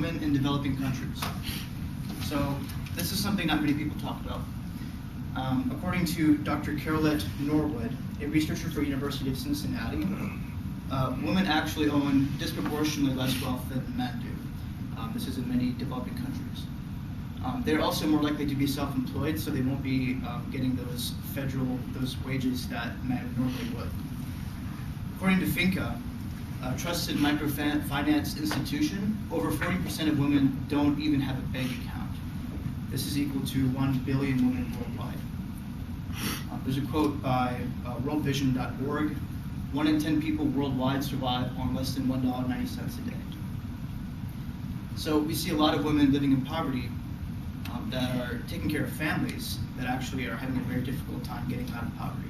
women in developing countries. So this is something not many people talk about. According to Dr. Carolette Norwood, a researcher for University of Cincinnati, women actually own disproportionately less wealth than men do. This is in many developing countries. They're also more likely to be self-employed, so they won't be getting those wages that men normally would. According to Finca, a trusted microfinance institution, over 40% of women don't even have a bank account. This is equal to 1 billion women worldwide. There's a quote by worldvision.org, 1 in 10 people worldwide survive on less than $1.90 a day. So we see a lot of women living in poverty that are taking care of families that actually are having a very difficult time getting out of poverty.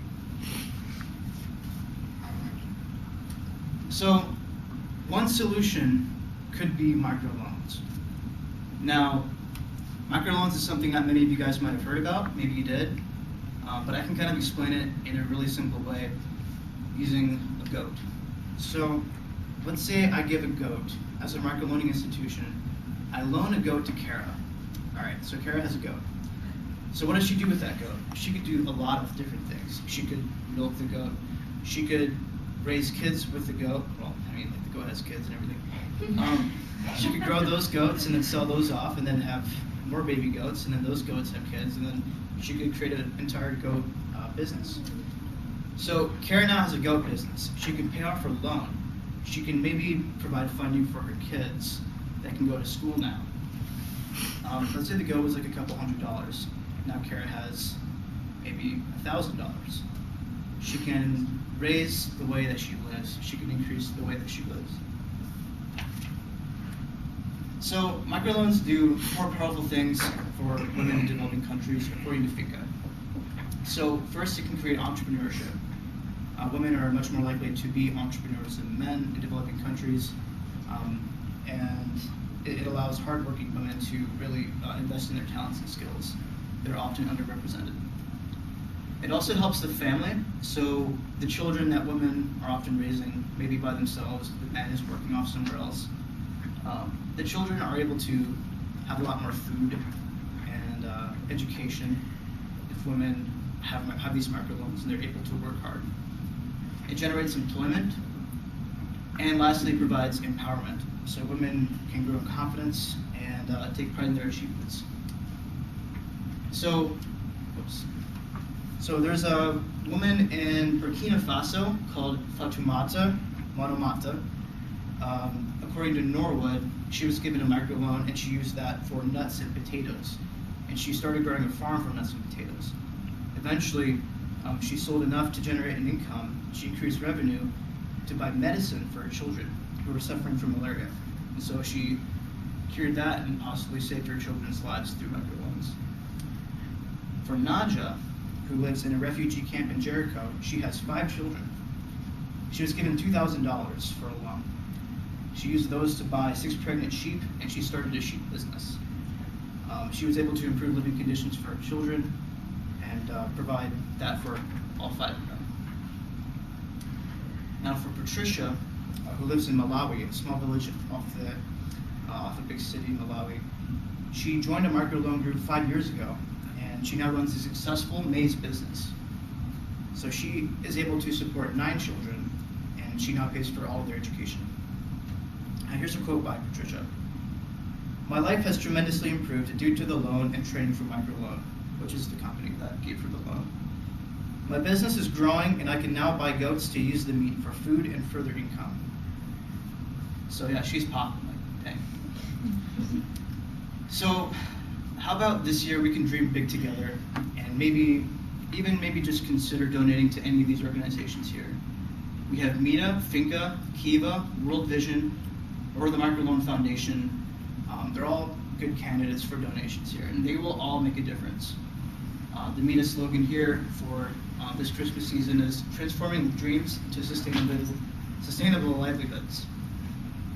So one solution could be microloans. Now, microloans is something that many of you guys might have heard about, maybe you did, but I can kind of explain it in a really simple way using a goat. So let's say I give a goat, as a microloaning institution, I loan a goat to Kara. All right, so Kara has a goat. So what does she do with that goat? She could do a lot of different things. She could milk the goat. She could raise kids with the goat. Well, I mean, like the goat has kids and everything. She could grow those goats and then sell those off and then have more baby goats, and then those goats have kids, and then she could create an entire goat business. So Kara now has a goat business. She can pay off her loan. She can maybe provide funding for her kids that can go to school now. Let's say the goat was like a couple $100. Now Kara has maybe $1,000. She can raise the way that she lives. She can increase the way that she lives. So microloans do more powerful things for women in developing countries, according to Finca. So first, it can create entrepreneurship. Women are much more likely to be entrepreneurs than men in developing countries, and it allows hardworking women to really invest in their talents and skills. They're often underrepresented. It also helps the family, so the children that women are often raising, maybe by themselves, the man is working off somewhere else, the children are able to have a lot more food and education if women have these microloans and they're able to work hard. It generates employment, and lastly, it provides empowerment. So women can grow in confidence and take pride in their achievements. So there's a woman in Burkina Faso called Fatoumata Manomata. According to Norwood, she was given a microloan and she used that for nuts and potatoes. And she started growing a farm for nuts and potatoes. Eventually, she sold enough to generate an income. She increased revenue to buy medicine for her children who were suffering from malaria. And so she cured that and possibly saved her children's lives through microloans. For Naja, who lives in a refugee camp in Jericho, she has 5 children. She was given $2,000 for a loan. She used those to buy 6 pregnant sheep, and she started a sheep business. She was able to improve living conditions for her children and provide that for all 5 of them. Now for Patricia, who lives in Malawi, a small village off a big city in Malawi, she joined a microloan group 5 years ago, and she now runs a successful maize business. So she is able to support 9 children, and she now pays for all of their education. And here's a quote by Patricia. "My life has tremendously improved due to the loan and training from Microloan," which is the company that gave her the loan. "My business is growing, and I can now buy goats to use the meat for food and further income." So yeah, she's popping, like, dang. So how about this year we can dream big together, and maybe just consider donating to any of these organizations here. We have META, Finca, Kiva, World Vision, or the Microloan Foundation. They're all good candidates for donations here, and they will all make a difference. The META slogan here for this Christmas season is "Transforming Dreams into Sustainable Livelihoods."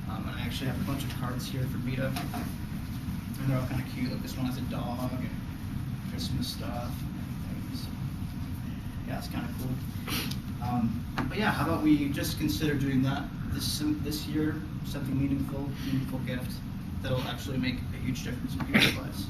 And I actually have a bunch of cards here for META, and they're all kind of cute. Like this one has a dog and Christmas stuff and things. Yeah, it's kind of cool. But yeah, how about we just consider doing that this year? Something meaningful gift. that'll actually make a huge difference in people's lives.